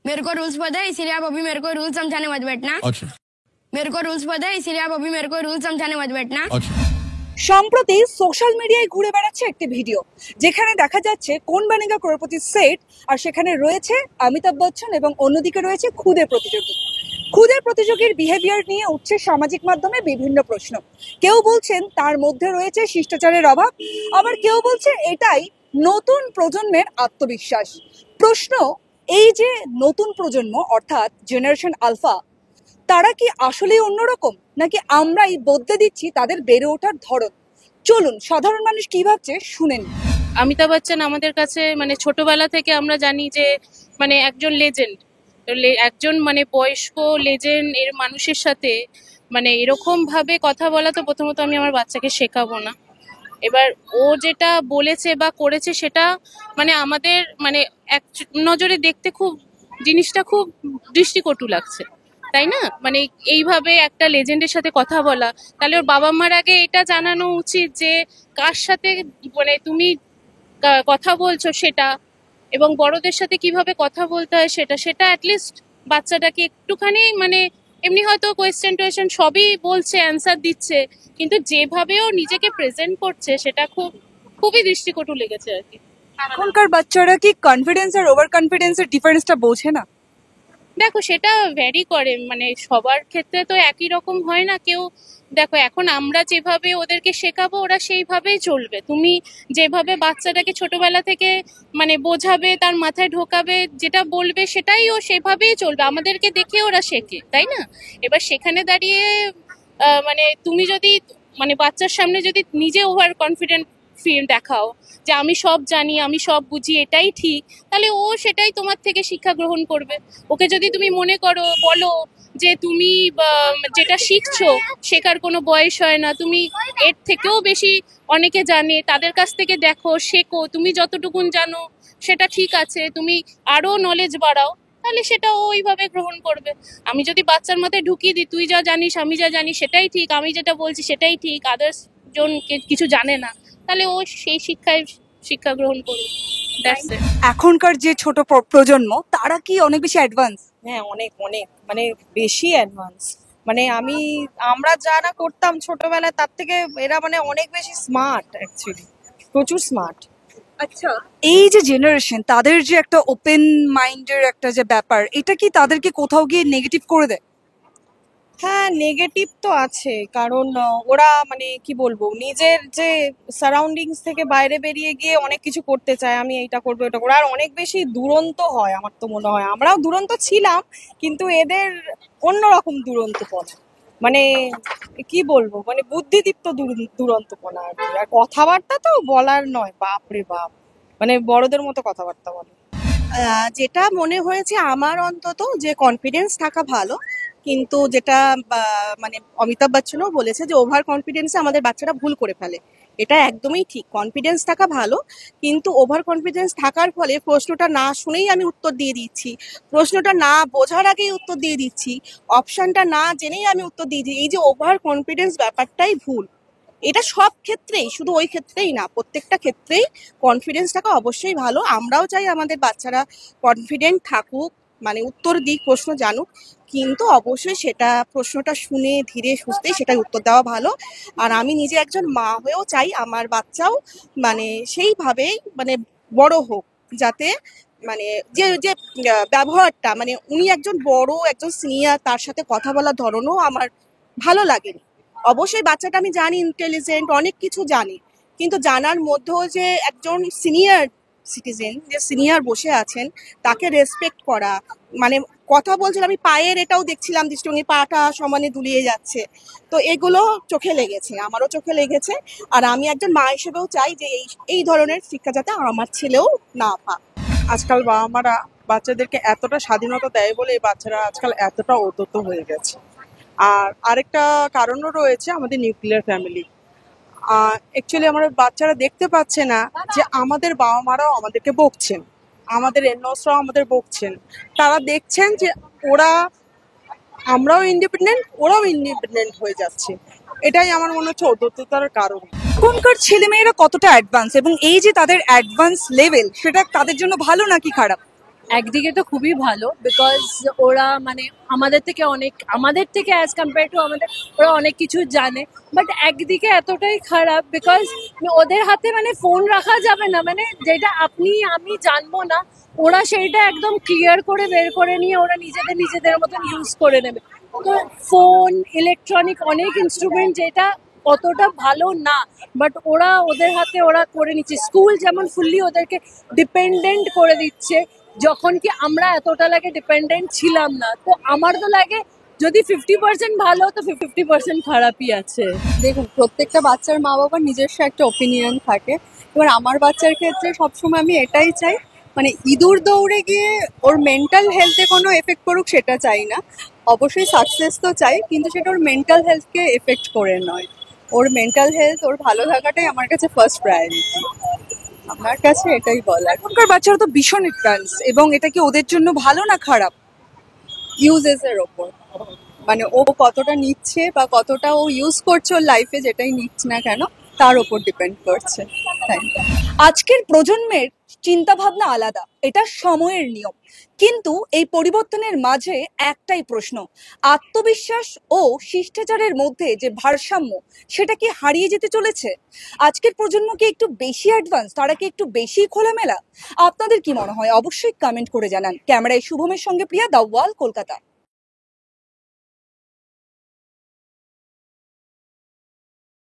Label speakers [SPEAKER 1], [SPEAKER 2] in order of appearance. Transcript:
[SPEAKER 1] मेरे को रूल्स पता है, इसीलिए आप अभी मेरे को रूल्स समझाने मत बैठना।
[SPEAKER 2] अच्छा।
[SPEAKER 1] मेरे को रूल्स पता है, इसीलिए आप अभी मेरे को रूल्स समझाने मत बैठना।
[SPEAKER 2] अच्छा।
[SPEAKER 3] সম্প্রতি সোশ্যাল মিডিয়ায় ঘুরে বেড়াচ্ছে একটি ভিডিও, যেখানে দেখা যাচ্ছে কোন বানেগা করোড়পতি সেট, আর সেখানে রয়েছে অমিতাভ বচ্চন এবং অন্যদিকে রয়েছে খুদের প্রতিযোগী। খুদের প্রতিযোগীর বিহেভিয়ার নিয়ে উঠছে সামাজিক মাধ্যমে বিভিন্ন প্রশ্ন। কেউ বলছেন তার মধ্যে রয়েছে শিষ্টাচারের অভাব, আবার কেউ বলছে এটাই নতুন প্রজন্মের আত্মবিশ্বাস। প্রশ্ন এই যে নতুন প্রজন্ম অর্থাৎ জেনারেশন আলফা, তারা কি আসলেই অন্যরকম, নাকি আমরাই বদলে দিচ্ছি তাদের বেড়ে ওঠার ধরন? চলুন সাধারণ মানুষ কি ভাবছে শুনেন।
[SPEAKER 4] অমিতাভ বচ্চন আমাদের কাছে মানে ছোটবেলা থেকে আমরা জানি যে মানে একজন লেজেন্ড, একজন মানে বয়স্ক লেজেন্ড এর মানুষের সাথে মানে এরকম ভাবে কথা বলা তো প্রথমত আমি আমার বাচ্চাকে শেখাবো না। এবার ও যেটা বলেছে বা করেছে সেটা মানে আমাদের মানে এক নজরে দেখতে খুব জিনিসটা খুব দৃষ্টিকটু লাগছে, তাই না? মানে এইভাবে একটা লেজেন্ডের সাথে কথা বলা, তাহলে ওর বাবা মার আগে এটা জানানো উচিত যে কার সাথে মানে তুমি কথা বলছো সেটা, এবং বড়দের সাথে কিভাবে কথা বলতে হয় সেটা অ্যাটলিস্ট বাচ্চাটাকে একটুখানি মানে এমনি হয়তো কোয়েশ্চেন টোয়েশ্চেন সবই বলছে, অ্যান্সার দিচ্ছে, কিন্তু যেভাবেও নিজেকে প্রেজেন্ট করছে সেটা খুবই দৃষ্টিকটু লেগেছে আর কি।
[SPEAKER 3] এখনকার বাচ্চারা কি কনফিডেন্স আর ওভার কনফিডেন্সের ডিফারেন্সটা বোঝে না?
[SPEAKER 4] দেখো সেটা ভ্যারি করে, মানে সবার ক্ষেত্রে তো একই রকম হয় না। কেউ দেখো এখন আমরা যেভাবে ওদেরকে শেখাবো ওরা সেইভাবেই চলবে। তুমি যেভাবে বাচ্চাটাকে ছোটবেলা থেকে মানে বোঝাবে, তার মাথায় ঢোকাবে, যেটা বলবে সেটাই ও সেভাবেই চলবে। আমাদেরকে দেখে ওরা শেখে, তাই না? এবার সেখানে দাঁড়িয়ে মানে তুমি যদি মানে বাচ্চার সামনে যদি নিজে ওভার কনফিডেন্ট ফিল দেখাও যে আমি সব জানি, আমি সব বুঝি, এটাই ঠিক, তাহলে ও সেটাই তোমার থেকে শিক্ষা গ্রহণ করবে। ওকে যদি তুমি মনে করো বলো যে তুমি যেটা শিখছো শেখার কোনো বয়স হয় না, তুমি এর থেকেও বেশি অনেকে জানে, তাদের কাছ থেকে দেখো, শেখো, তুমি যতটুকুন জানো সেটা ঠিক আছে, তুমি আরো নলেজ বাড়াও, তাহলে সেটা ও ওইভাবে গ্রহণ করবে। আমি যদি বাচ্চার মাথায় ঢুকিয়ে দিই তুই যা জানিস আমি যা জানি সেটাই ঠিক, আমি যেটা বলছি সেটাই ঠিক, আদার্স জন কিছু জানে না, তাহলে ও সেই শিক্ষা গ্রহণ করবে।
[SPEAKER 3] এখনকার যে ছোট প্রজন্ম তারা কি অনেক বেশি অ্যাডভান্স?
[SPEAKER 5] হ্যাঁ, অনেক অনেক মানে বেশি অ্যাডভান্স। মানে আমরা যা না করতাম ছোটবেলায় তার থেকে এরা মানে অনেক বেশি স্মার্ট, অ্যাকচুয়ালি প্রচুর স্মার্ট।
[SPEAKER 3] আচ্ছা, এই যে জেনারেশন তাদের যে একটা ওপেন মাইন্ডের একটা যে ব্যাপার, এটা কি তাদেরকে কোথাও গিয়ে নেগেটিভ করে দেয়?
[SPEAKER 5] হ্যাঁ, নেগেটিভ তো আছে, কারণ ওরা মানে কি বলবো নিজের যে সারাউন্ডিংস থেকে বাইরে বেরিয়ে গিয়ে অনেক কিছু করতে চায়, আমি এইটা করবো এটা করবো, আর অনেক বেশি দুরন্ত হয়। আমার তো মনে হয় আমরাও দুরন্ত ছিলাম, কিন্তু এদের অন্যরকম দুরন্তপনা, মানে কি বলবো মানে বুদ্ধিদীপ্ত দুরন্তপনা আর কি। আর কথাবার্তা তো বলার নয়, বাপরে বাপ, মানে বড়দের মতো কথাবার্তা বলে।
[SPEAKER 6] যেটা মনে হয়েছে আমার অন্তত, যে কনফিডেন্স থাকা ভালো, কিন্তু যেটা মানে অমিতাভ বচ্চনও বলেছে যে ওভার কনফিডেন্সে আমাদের বাচ্চারা ভুল করে ফেলে। এটা একদমই ঠিক, কনফিডেন্স থাকা ভালো, কিন্তু ওভার কনফিডেন্স থাকার ফলে প্রশ্নটা না শুনেই আমি উত্তর দিয়ে দিচ্ছি, প্রশ্নটা না বোঝার আগেই উত্তর দিয়ে দিচ্ছি, অপশনটা না জেনেই আমি উত্তর দিয়ে দিই। এই যে ওভার কনফিডেন্স ব্যাপারটাই ভুল। এটা সব ক্ষেত্রেই, শুধু ওই ক্ষেত্রেই না, প্রত্যেকটা ক্ষেত্রেই কনফিডেন্স থাকা অবশ্যই ভালো। আমরাও চাই আমাদের বাচ্চারা কনফিডেন্ট থাকুক, মানে উত্তর দিক, প্রশ্ন জানুক, কিন্তু অবশ্যই সেটা প্রশ্নটা শুনে ধীরে সুস্থে সেটাই উত্তর দেওয়া ভালো। আর আমি নিজে একজন মা হয়েও চাই আমার বাচ্চাও মানে সেইভাবেই মানে বড় হোক, যাতে মানে যে যে ব্যবহারটা, মানে উনি একজন বড়, একজন সিনিয়র, তার সাথে কথা বলার ধরনও আমার ভালো লাগেনি। অবশ্যই বাচ্চাটা আমি জানি ইন্টেলিজেন্ট, অনেক কিছু জানি, কিন্তু জানার মধ্যেও যে একজন সিনিয়র সিটিজেন, যে সিনিয়র বসে আছেন, তাকে রেসপেক্ট করা, মানে কথা বলছিলাম আমি পায়ের এটাও দেখছিলাম দৃষ্টিভঙ্গি, পাটা সমানে দুলিয়ে যাচ্ছে, তো এগুলো চোখে লেগেছে, আমারও চোখে লেগেছে। আর আমি একজন মা হিসেবেও চাই যে এই ধরনের শিক্ষা যাতে আমার ছেলেও না পায়।
[SPEAKER 7] আজকাল বাবা মারা বাচ্চাদেরকে এতটা স্বাধীনতা দেয় বলে এই বাচ্চারা আজকাল এতটা উদ্যত হয়ে গেছে। আর আরেকটা কারণও রয়েছে আমাদের নিউক্লিয়ার ফ্যামিলি। অ্যাকচুয়ালি আমার বাচ্চারা দেখতে পাচ্ছে না যে আমাদের বাবা মারাও আমাদেরকে বকছেন, আমাদের এনলসরাও আমাদের বকছেন। তারা দেখছেন যে আমরাও ইন্ডিপেন্ডেন্ট, ওরাও ইন্ডিপেন্ডেন্ট হয়ে যাচ্ছে। এটাই আমার মনে হচ্ছে উদ্যততার কারণ।
[SPEAKER 3] এখনকার ছেলেমেয়েরা কতটা অ্যাডভান্স, এবং এই যে তাদের অ্যাডভান্স লেভেল, সেটা তাদের জন্য ভালো নাকি খারাপ?
[SPEAKER 2] একদিকে তো খুবই ভালো, বিকজ ওরা মানে আমাদের থেকে অ্যাজ কম্পেয়ার টু ওরা অনেক কিছু জানে। বাট একদিকে এতটাই খারাপ, বিকজ ওদের হাতে মানে ফোন রাখা যাবে না, মানে যেটা আপনি আমি জানবো না, ওরা সেইটা একদম ক্লিয়ার করে বের করে নিয়ে ওরা নিজেদের মতন ইউজ করে নেবে। তো ফোন, ইলেকট্রনিক অনেক ইনস্ট্রুমেন্ট যেটা অতটা ভালো না, বাট ওদের হাতে ওরা করে নিচ্ছে। স্কুল যেমন ফুললি ওদেরকে ডিপেন্ডেন্ট করে দিচ্ছে, যখন কি আমরা এতটা লাগে ডিপেন্ডেন্ট ছিলাম না। তো আমার তো লাগে যদি 50% ভালো তো 50% খারাপই আছে।
[SPEAKER 8] দেখুন, প্রত্যেকটা বাচ্চার মা বাবার নিজস্ব একটা ওপিনিয়ন থাকে। এবার আমার বাচ্চার ক্ষেত্রে সবসময় আমি এটাই চাই, মানে ইঁদুর দৌড়ে গিয়ে ওর মেন্টাল হেলথে কোনো এফেক্ট করুক সেটা চাই না। অবশ্যই সাকসেস তো চাই, কিন্তু সেটা ওর মেন্টাল হেলথকে এফেক্ট করে নয়। ওর মেন্টাল হেলথ, ওর ভালো থাকাটাই আমার কাছে ফার্স্ট প্রায়োরিটি। আমার কাছে এটাই বলার।
[SPEAKER 3] এখনকার বাচ্চারা তো ভীষণ অ্যাডভান্স, এবং এটা কি ওদের জন্য ভালো না খারাপ?
[SPEAKER 8] ইউজেসের ওপর, মানে ও কতটা নিচ্ছে বা কতটা ও ইউজ করছে ওর লাইফে, যেটাই নিচ্ছে না কেন তার ওপর ডিপেন্ড করছে। Thank you.
[SPEAKER 3] আজকের প্রজন্মের চিন্তা ভাবনা আলাদা, এটা সময়ের নিয়ম। কিন্তু এই পরিবর্তনের মাঝে একটাই প্রশ্ন, আত্মবিশ্বাস ও শিষ্টাচারের মধ্যে যে ভারসাম্য, সেটা কি হারিয়ে যেতে চলেছে? আজকের প্রজন্ম কি একটু বেশি অ্যাডভান্স, তারা কি একটু বেশি খোলামেলা? আপনাদের কি মনে হয় অবশ্যই কমেন্ট করে জানান। ক্যামেরায় শুভমের সঙ্গে প্রিয়া, দ্য ওয়াল, কলকাতা।